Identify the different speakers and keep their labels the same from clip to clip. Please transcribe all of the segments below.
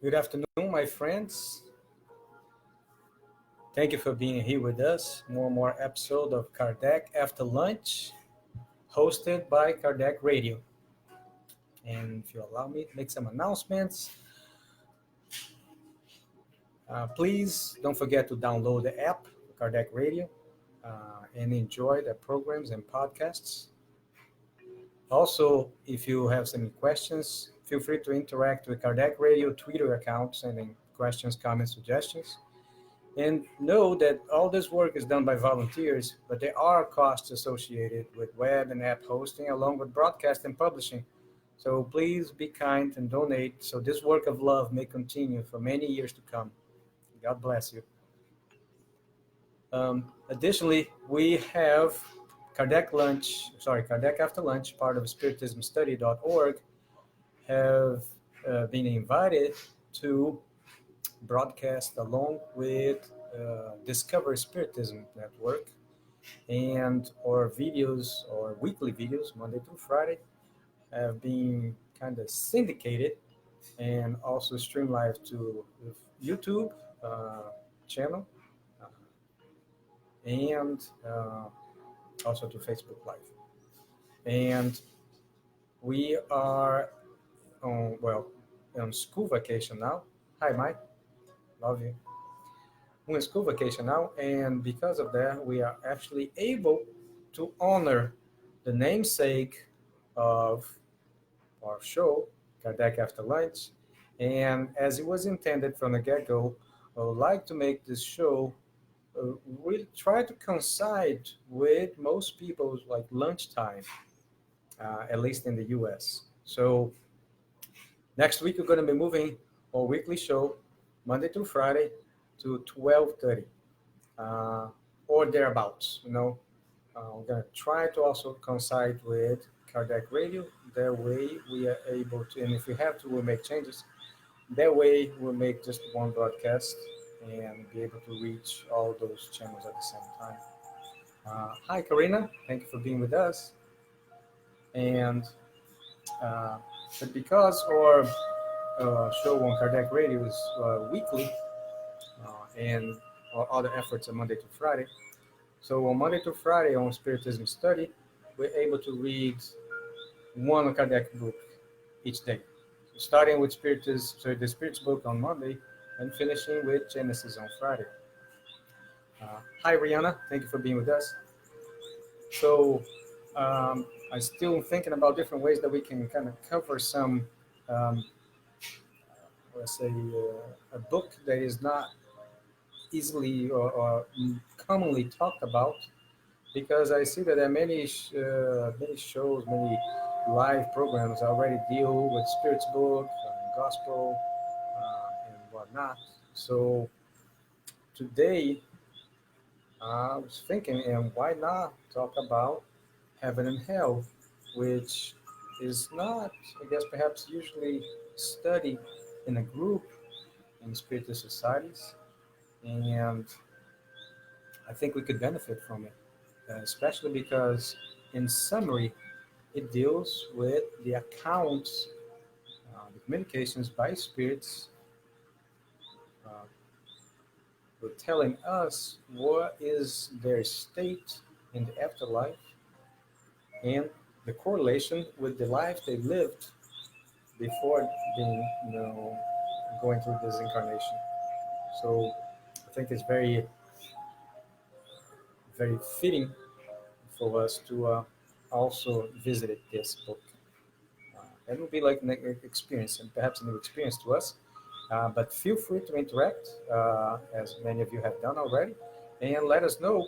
Speaker 1: Good afternoon, my friends. Thank you for being here with us. More episode of Kardec After Lunch, hosted by Kardec Radio. And if you allow me to make some announcements, please don't forget to download the app, Kardec Radio, and enjoy the programs and podcasts. Also, if you have some questions, feel free to interact with Kardec Radio Twitter account, sending questions, comments, suggestions. And know that all this work is done by volunteers, but there are costs associated with web and app hosting, along with broadcast and publishing. So please be kind and donate so this work of love may continue for many years to come. God bless you. Additionally, we have Kardec After Lunch, part of spiritismstudy.org, have been invited to broadcast along with Discover Spiritism Network, and our videos, or weekly videos, Monday through Friday, have been kind of syndicated and also streamed live to the YouTube channel, uh, and also to Facebook Live. And we are on school vacation now. Hi, Mike. Love you. We're in school vacation now, and because of that, we are actually able to honor the namesake of our show, Kardec After Lunch. And as it was intended from the get go, I would like to make this show really try to coincide with most people's like lunchtime, at least in the US. So next week, we're going to be moving our weekly show, Monday through Friday, to 12:30 uh, or thereabouts. We're going to try to also coincide with Kardec Radio. That way, we are able to, and if we have to, we'll make changes. That way, we'll make just one broadcast and be able to reach all those channels at the same time. Hi, Karina. Thank you for being with us. And uh, but because our show on Kardec Radio is weekly, and our other efforts are Monday to Friday. So on Monday to Friday on Spiritism Study, we're able to read one Kardec book each day. So starting with the Spirit's book on Monday, and finishing with Genesis on Friday. Hi, Rihanna. Thank you for being with us. So I'm still thinking about different ways that we can kind of cover some, um, let's say, a book that is not easily or commonly talked about, because I see that there are many shows, many live programs already deal with Spirit's book, gospel, and whatnot. So today I was thinking, and why not talk about heaven and hell, which is not, I guess, perhaps usually studied in a group in spiritual societies, and I think we could benefit from it, especially because, in summary, it deals with the accounts, the communications by spirits, uh, who are telling us what is their state in the afterlife and the correlation with the life they lived before being, going through this incarnation. So I think it's very, very fitting for us to also visit this book. It will be like an experience, and perhaps a new experience to us. But feel free to interact, as many of you have done already, and let us know,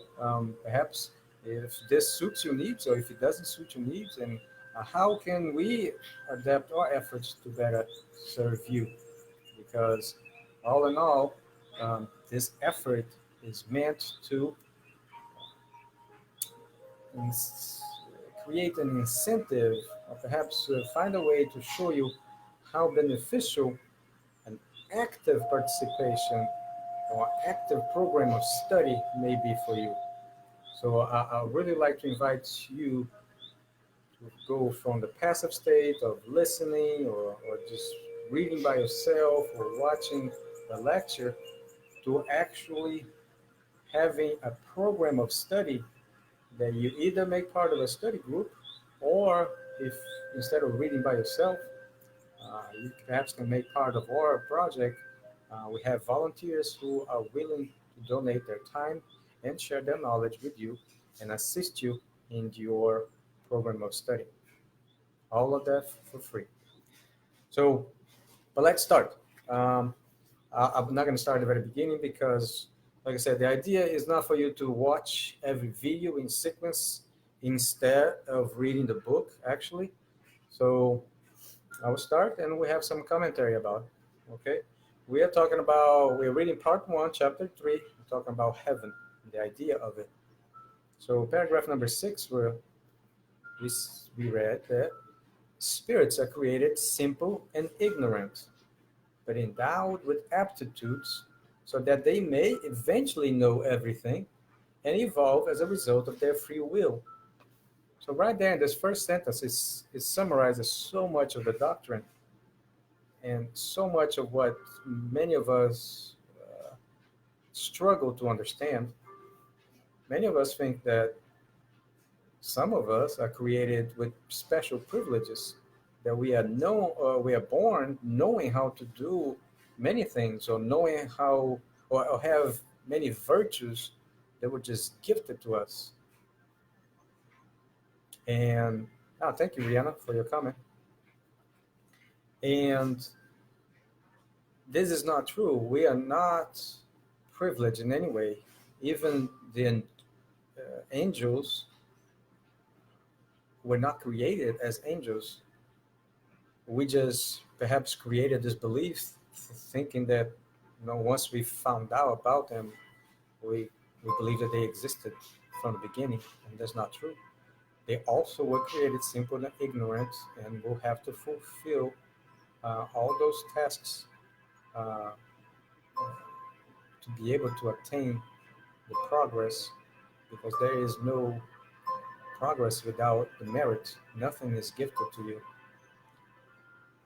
Speaker 1: perhaps, if this suits your needs or if it doesn't suit your needs, and how can we adapt our efforts to better serve you. Because all in all, this effort is meant to ins- create an incentive, or perhaps find a way to show you how beneficial an active participation or active program of study may be for you. So I really like to invite you to go from the passive state of listening, or just reading by yourself or watching a lecture to actually having a program of study that you either make part of a study group, or if instead of reading by yourself, you perhaps can make part of our project. We have volunteers who are willing to donate their time and share their knowledge with you and assist you in your program of study. All of that for free. So, but let's start. Um, I'm not going to start at the very beginning because, like I said, the idea is not for you to watch every video in sequence instead of reading the book, actually. So I will start and we have some commentary about it. Okay. We're reading part one, chapter three. We're talking about heaven, the idea of it. So, paragraph number six, where we read that spirits are created simple and ignorant, but endowed with aptitudes so that they may eventually know everything and evolve as a result of their free will. So, right there in this first sentence, it summarizes so much of the doctrine and so much of what many of us struggle to understand. Many of us think that some of us are created with special privileges, that we are born knowing how to do many things, or knowing how, or have many virtues that were just gifted to us. And thank you, Rihanna, for your comment. And this is not true. We are not privileged in any way. Even the angels were not created as angels. We just perhaps created this belief, thinking that once we found out about them, we we believe that they existed from the beginning, and that's not true. They also were created simple and ignorant, and will have to fulfill all those tasks uh, to be able to attain the progress, because there is no progress without the merit. Nothing is gifted to you,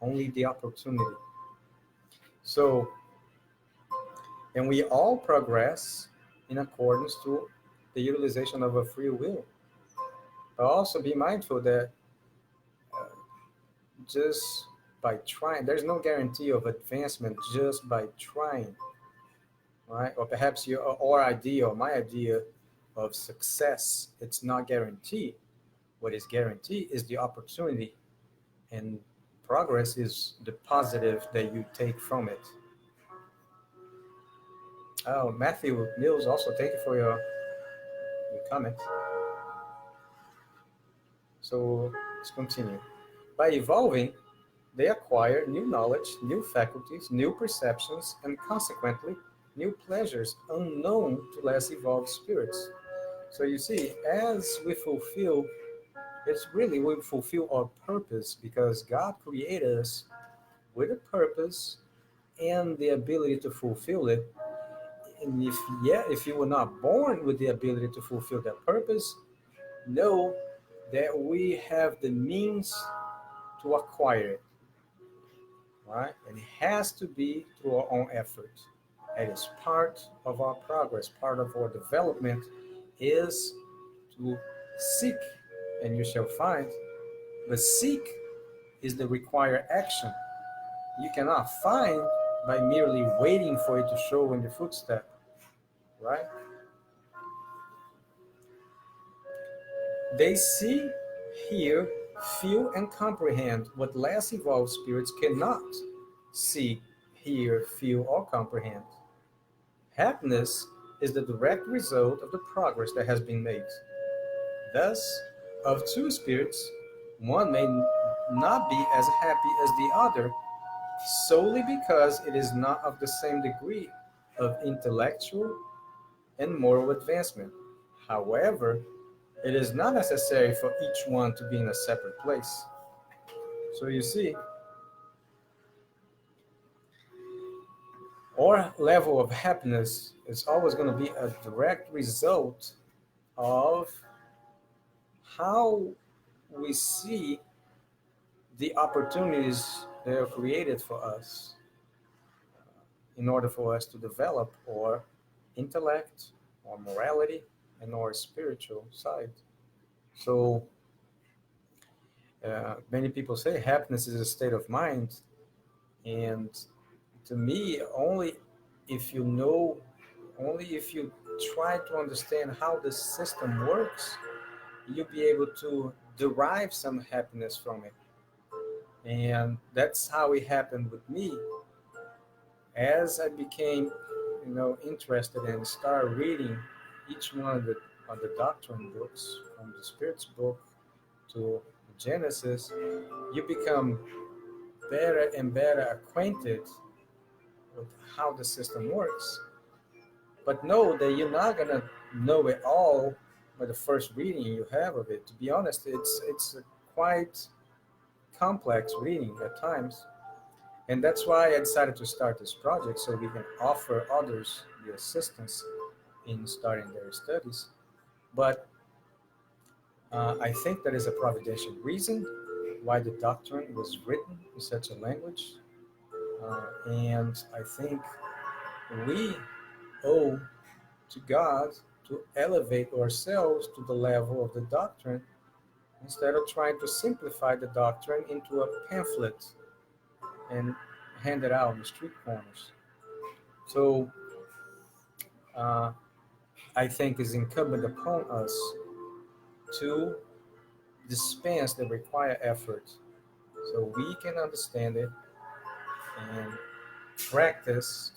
Speaker 1: only the opportunity. So, and we all progress in accordance to the utilization of a free will. But also be mindful that uh, just by trying, there's no guarantee of advancement just by trying, right? Or perhaps your idea or my idea of success, it's not guaranteed. What is guaranteed is the opportunity, and progress is the positive that you take from it. Oh, Matthew Mills, also thank you for your comment. So let's continue. By evolving, they acquire new knowledge, new faculties, new perceptions, and consequently, new pleasures unknown to less evolved spirits. So you see, as we fulfill, it's really we fulfill our purpose, because God created us with a purpose and the ability to fulfill it. And if you were not born with the ability to fulfill that purpose, know that we have the means to acquire it, right? And it has to be through our own effort. It is part of our progress, part of our development is to seek, and you shall find. But seek is the required action. You cannot find by merely waiting for it to show in the footstep, right? They see, hear, feel, and comprehend what less evolved spirits cannot see, hear, feel, or comprehend. Happiness is the direct result of the progress that has been made. Thus, of two spirits, one may not be as happy as the other solely because it is not of the same degree of intellectual and moral advancement. However, it is not necessary for each one to be in a separate place. So you see, our level of happiness is always going to be a direct result of how we see the opportunities They are created for us in order for us to develop our intellect, our morality, and our spiritual side. So many people say happiness is a state of mind, and to me, if you know, only if you try to understand how the system works, you'll be able to derive some happiness from it. And that's how it happened with me. As I became, interested and started reading each one of the doctrine books, from the Spirit's book to Genesis, you become better and better acquainted with how the system works. But know that you're not gonna know it all by the first reading you have of it. To be honest, it's a quite complex reading at times. And that's why I decided to start this project, so we can offer others the assistance in starting their studies. But I think there is a providential reason why the doctrine was written in such a language. And I think we owe to God to elevate ourselves to the level of the doctrine instead of trying to simplify the doctrine into a pamphlet and hand it out on the street corners. So uh, I think it's incumbent upon us to dispense the required effort so we can understand it and practice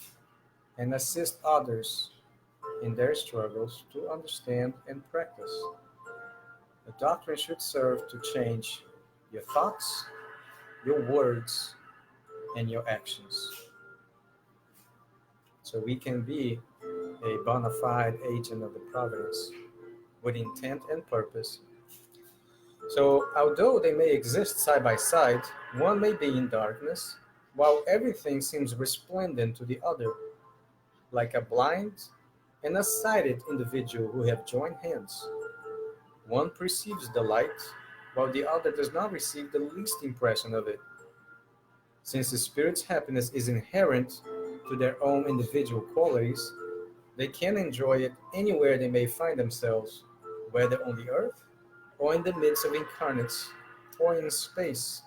Speaker 1: and assist others in their struggles to understand and practice. The doctrine should serve to change your thoughts, your words, and your actions so we can be a bona fide agent of the providence with intent and purpose. So, although they may exist side by side, one may be in darkness, while everything seems resplendent to the other, like a blind and a sighted individual who have joined hands. One perceives the light, while the other does not receive the least impression of it. Since the spirit's happiness is inherent to their own individual qualities, they can enjoy it anywhere they may find themselves, whether on the earth or in the midst of incarnates or in space.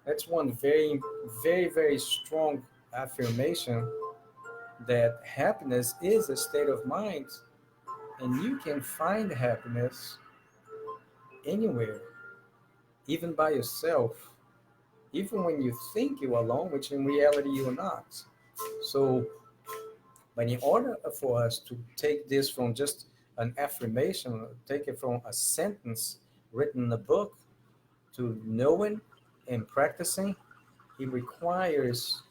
Speaker 1: That's one very, very, very strong affirmation that happiness is a state of mind, and you can find happiness anywhere, even by yourself, even when you think you're alone, which in reality you're not. So, but in order for us to take this from just an affirmation, take it from a sentence written in a book to knowing and practicing, it requires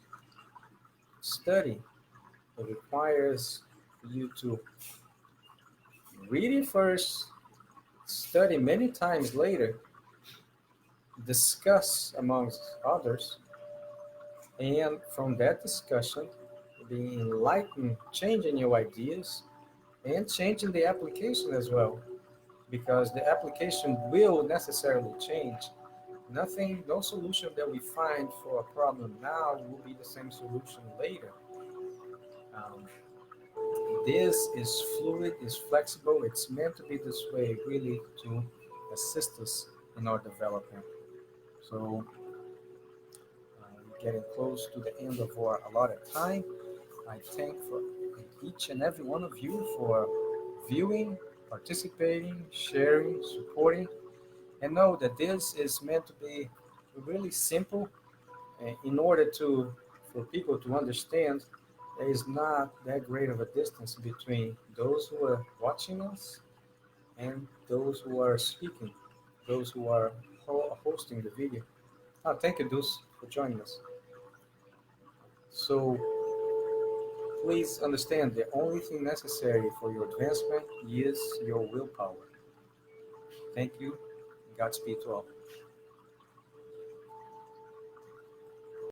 Speaker 1: study. It requires you to read it first, study many times later, discuss amongst others, and from that discussion, being enlightened, changing your ideas, and changing the application as well, because the application will necessarily change. Nothing, no solution that we find for a problem now will be the same solution later. Um, this is fluid, is flexible, it's meant to be this way really to assist us in our development. So, we're getting close to the end of our allotted time. I thank for each and every one of you for viewing, participating, sharing, supporting, and know that this is meant to be really simple in order to for people to understand there is not that great of a distance between those who are watching us and those who are speaking, those who are hosting the video. Thank you, Deuce, for joining us. So please understand the only thing necessary for your advancement is your willpower. Thank you. Godspeed to all.